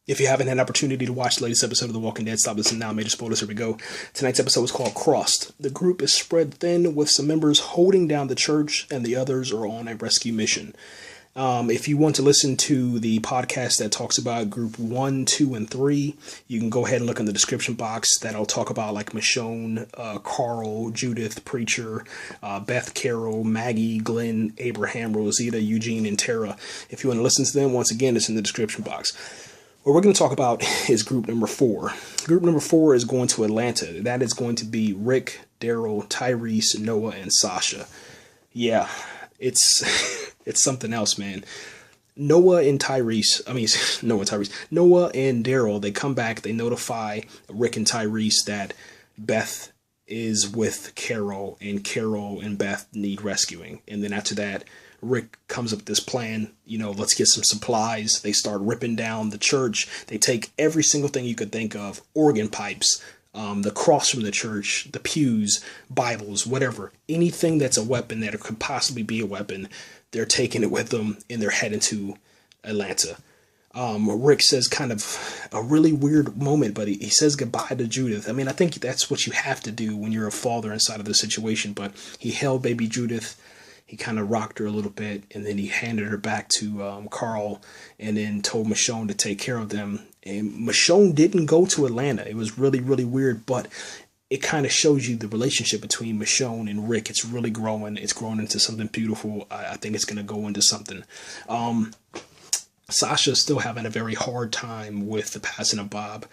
If you haven't had an opportunity to watch the latest episode of The Walking Dead, stop listening now. Major spoilers, here we go. Tonight's episode is called Crossed. The group is spread thin with some members holding down the church and the others are on a rescue mission. If you want to listen to the podcast that talks about group 1, 2, and 3, you can go ahead and look in the description box. That'll talk about like Michonne, Carl, Judith, Preacher, Beth, Carol, Maggie, Glenn, Abraham, Rosita, Eugene, and Tara. If you want to listen to them, once again, it's in the description box. What we're going to talk about is group number 4. Group number 4 is going to Atlanta. That is going to be Rick, Daryl, Tyrese, Noah, and Sasha. Yeah, it's something else, man. Noah and Daryl, they come back, they notify Rick and Tyrese that Beth is with Carol, and Carol and Beth need rescuing. And then after that, Rick comes up with this plan, let's get some supplies. They start ripping down the church. They take every single thing you could think of, organ pipes, the cross from the church, the pews, Bibles, whatever. Anything that's a weapon that could possibly be a weapon, they're taking it with them, and they're heading to Atlanta. Rick says kind of a really weird moment, but he says goodbye to Judith. I mean, I think that's what you have to do when you're a father inside of the situation, but he held baby Judith. He kind of rocked her a little bit, and then he handed her back to Carl, and then told Michonne to take care of them. And Michonne didn't go to Atlanta. It was really, really weird, but it kind of shows you the relationship between Michonne and Rick. It's really growing. It's growing into something beautiful. I think it's going to go into something. Sasha's still having a very hard time with the passing of Bob.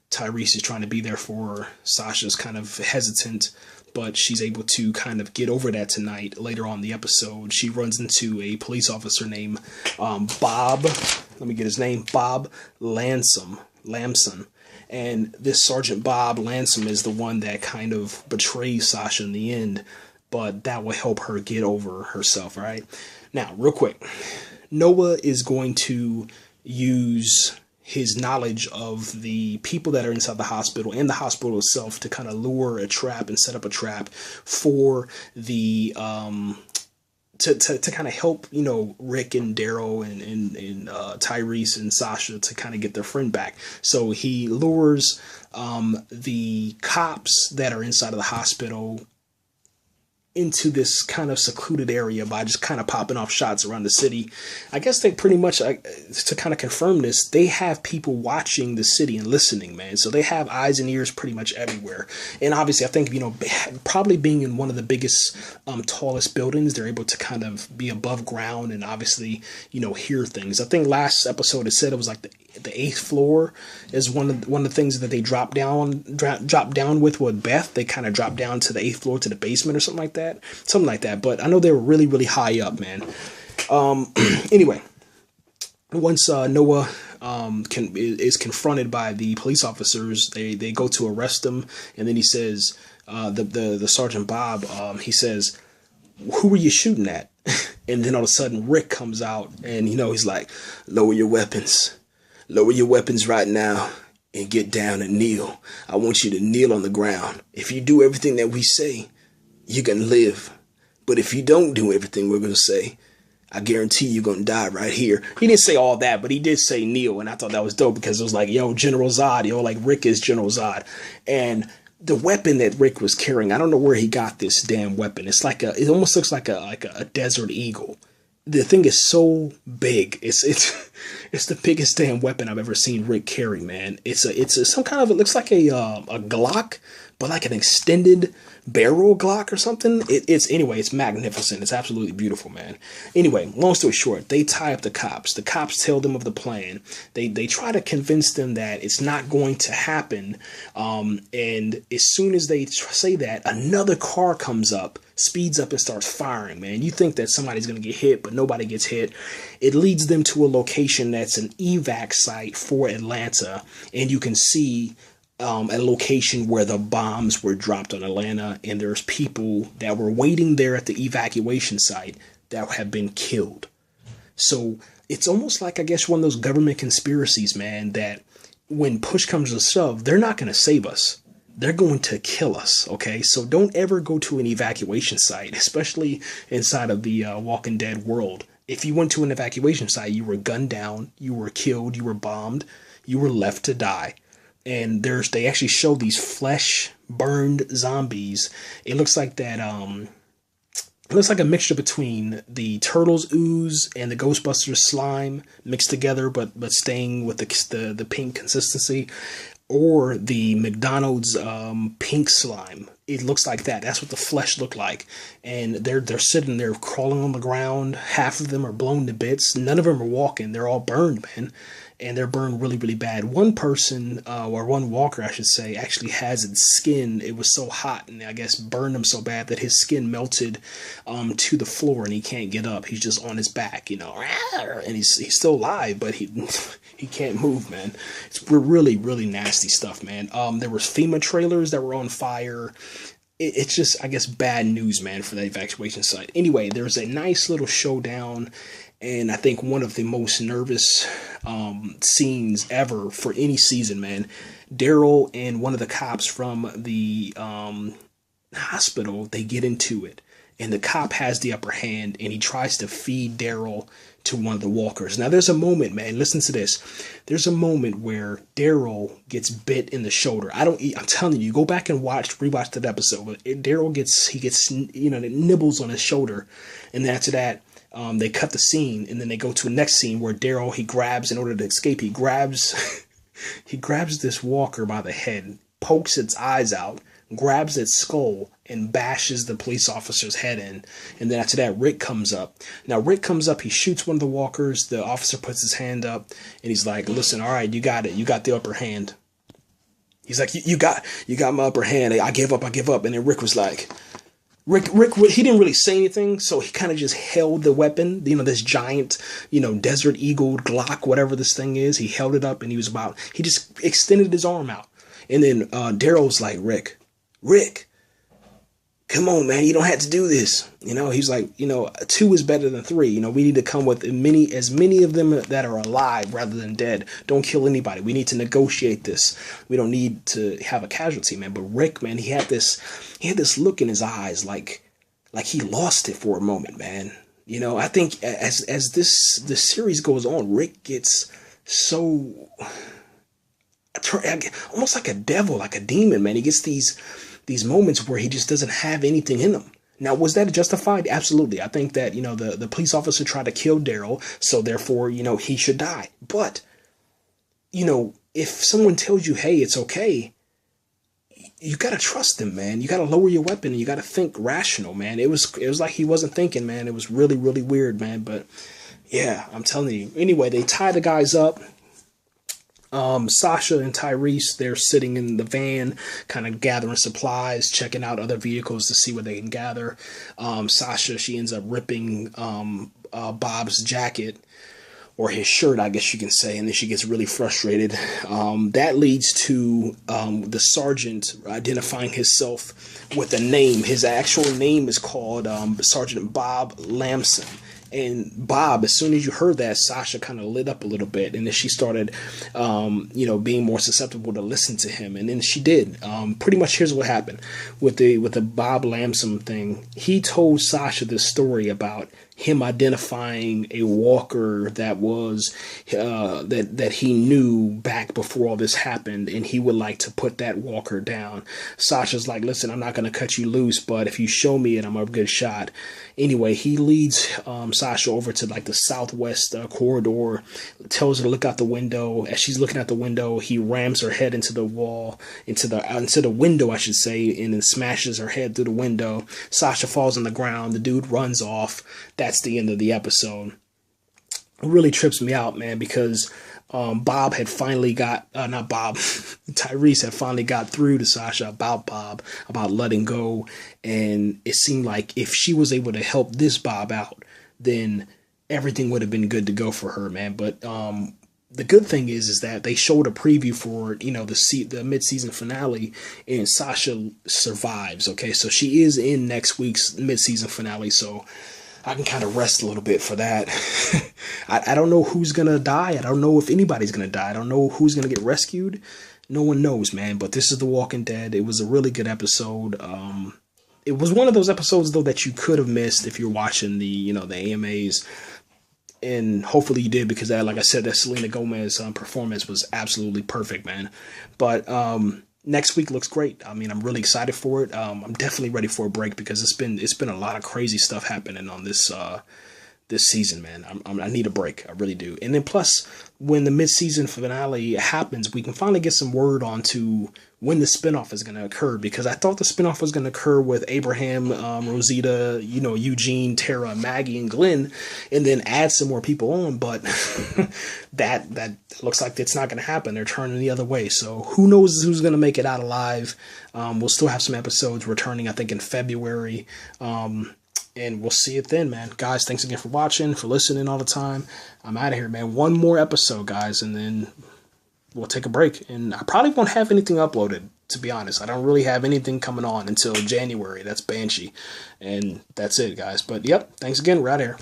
Tyrese is trying to be there for her. Sasha's kind of hesitant, but she's able to kind of get over that tonight. Later on in the episode, she runs into a police officer named Bob. Let me get his name. Bob Lamson. And this Sergeant Bob Lamson is the one that kind of betrays Sasha in the end, but that will help her get over herself, all right? Now, real quick, Noah is going to use his knowledge of the people that are inside the hospital and the hospital itself to kind of lure a trap and set up a trap for the to kind of help Rick and Daryl and Tyrese and Sasha to kind of get their friend back. So he lures the cops that are inside of the hospital into this kind of secluded area by just kind of popping off shots around the city. I guess they pretty much, to kind of confirm this, they have people watching the city and listening, man. So they have eyes and ears pretty much everywhere. And obviously, I think, probably being in one of the biggest, tallest buildings, they're able to kind of be above ground and obviously, hear things. I think last episode it said it was like the 8th floor is one of the things that they drop down with Beth. They kind of drop down to the 8th floor to the basement or something like that. But I know they were really, really high up, man. Anyway, once Noah is confronted by the police officers, they go to arrest him, and then he says, the Sergeant Bob, he says, "Who were you shooting at?" And then all of a sudden Rick comes out, and he's like, "Lower your weapons right now and get down and kneel. I want you to kneel on the ground. If you do everything that we say, you're going to live. But if you don't do everything we're going to say, I guarantee you're going to die right here." He didn't say all that, but he did say kneel. And I thought that was dope because it was like, General Zod, like Rick is General Zod. And the weapon that Rick was carrying, I don't know where he got this damn weapon. It almost looks like a Desert Eagle. The thing is so big. It's the biggest damn weapon I've ever seen Rick carry, man. It's some kind of, it looks like a Glock, but like an extended barrel Glock or something. It's magnificent. It's absolutely beautiful, man. Anyway, long story short, they tie up the cops. The cops tell them of the plan. They try to convince them that it's not going to happen. And as soon as they say that, another car comes up, speeds up, and starts firing, man. You think that somebody's going to get hit, but nobody gets hit. It leads them to a location that's an evac site for Atlanta, and you can see a location where the bombs were dropped on Atlanta, and there's people that were waiting there at the evacuation site that have been killed. So it's almost like, I guess, one of those government conspiracies, man, that when push comes to shove, they're not going to save us. They're going to kill us, okay? So don't ever go to an evacuation site, especially inside of the Walking Dead world. If you went to an evacuation site, you were gunned down, you were killed, you were bombed, you were left to die. And they actually show these flesh burned zombies. It looks like that it looks like a mixture between the Turtles ooze and the Ghostbusters slime mixed together, but staying with the pink consistency, or the McDonald's pink slime. It looks like that. That's what the flesh looked like. And they're sitting there crawling on the ground. Half of them are blown to bits. None of them are walking. They're all burned, man. And they're burned really, really bad. One person, or one walker, I should say, actually has its skin. It was so hot and I guess burned him so bad that his skin melted to the floor and he can't get up. He's just on his back, and he's still alive, but he can't move, man. It's really, really nasty stuff, man. There was FEMA trailers that were on fire. It's just, I guess, bad news, man, for the evacuation site. Anyway, there's a nice little showdown. And I think one of the most nervous scenes ever for any season, man. Daryl and one of the cops from the hospital, they get into it. And the cop has the upper hand, and he tries to feed Daryl to one of the walkers. Now, there's a moment, man. Listen to this. There's a moment where Daryl gets bit in the shoulder. I'm telling you, go back and rewatch that episode. But Daryl gets nibbles on his shoulder. And after that, they cut the scene, and then they go to a next scene where Daryl, he grabs, in order to escape, he grabs this walker by the head, pokes its eyes out, grabs its skull, and bashes the police officer's head in. And then after that, Rick comes up. Now, Rick comes up, he shoots one of the walkers, the officer puts his hand up, and he's like, listen, all right, you got it, you got the upper hand. He's like, you got my upper hand, I give up. And then Rick was like, Rick, he didn't really say anything, so he kind of just held the weapon, this giant, Desert Eagle Glock, whatever this thing is. He held it up, and he just extended his arm out. And then Daryl's like, Rick, come on, man, you don't have to do this. He's like, 2 is better than 3. We need to come with as many of them that are alive rather than dead. Don't kill anybody. We need to negotiate this. We don't need to have a casualty, man. But Rick, man, he had this look in his eyes like he lost it for a moment, man. I think as this series goes on, Rick gets so almost like a devil, like a demon, man. He gets these moments where he just doesn't have anything in him. Now, was that justified? Absolutely. I think that, the police officer tried to kill Daryl, so therefore, he should die. But, if someone tells you, hey, it's okay, you got to trust them, man. You got to lower your weapon and you got to think rational, man. It was like he wasn't thinking, man. It was really, really weird, man. But yeah, I'm telling you. Anyway, they tie the guys up. Sasha and Tyrese, they're sitting in the van, kind of gathering supplies, checking out other vehicles to see what they can gather. Sasha, she ends up ripping Bob's jacket, or his shirt, I guess you can say, and then she gets really frustrated. That leads to the sergeant identifying himself with a name. His actual name is called Sergeant Bob Lamson. And Bob, as soon as you heard that, Sasha kind of lit up a little bit, and then she started, being more susceptible to listen to him. And then she did. Pretty much, here's what happened with the Bob Lamson thing. He told Sasha this story about him identifying a walker that was that he knew back before all this happened, and he would like to put that walker down. Sasha's like, listen, I'm not going to cut you loose, but if you show me it, I'm a good shot. Anyway, he leads Sasha over to like the southwest corridor, tells her to look out the window. As she's looking out the window, he rams her head into the wall, into the window, I should say, and then smashes her head through the window. Sasha falls on the ground. The dude runs off. That's the end of the episode. It really trips me out, man, because Bob had finally got, not Bob, Tyrese had finally got through to Sasha about Bob, about letting go. And it seemed like if she was able to help this Bob out, then everything would have been good to go for her, man. But the good thing is that they showed a preview for, the mid-season finale, and Sasha survives. Okay, so she is in next week's mid-season finale, so I can kind of rest a little bit for that. I don't know who's going to die. I don't know if anybody's going to die. I don't know who's going to get rescued. No one knows, man. But this is The Walking Dead. It was a really good episode. It was one of those episodes, though, that you could have missed if you're watching the AMAs. And hopefully you did, because that, like I said, that Selena Gomez performance was absolutely perfect, man. But next week looks great. I mean, I'm really excited for it. I'm definitely ready for a break, because it's been a lot of crazy stuff happening on this season, man. I need a break. I really do. And then plus, when the mid-season finale happens, we can finally get some word on to when the spinoff is going to occur, because I thought the spinoff was going to occur with Abraham, Rosita, Eugene, Tara, Maggie, and Glenn, and then add some more people on. But that looks like it's not going to happen. They're turning the other way. So who knows who's going to make it out alive. We'll still have some episodes returning, I think, in February. And we'll see it then, man. Guys, thanks again for watching, for listening all the time. I'm out of here, man. One more episode, guys, and then we'll take a break. And I probably won't have anything uploaded, to be honest. I don't really have anything coming on until January. That's Banshee. And that's it, guys. But, yep, thanks again. We're out of here.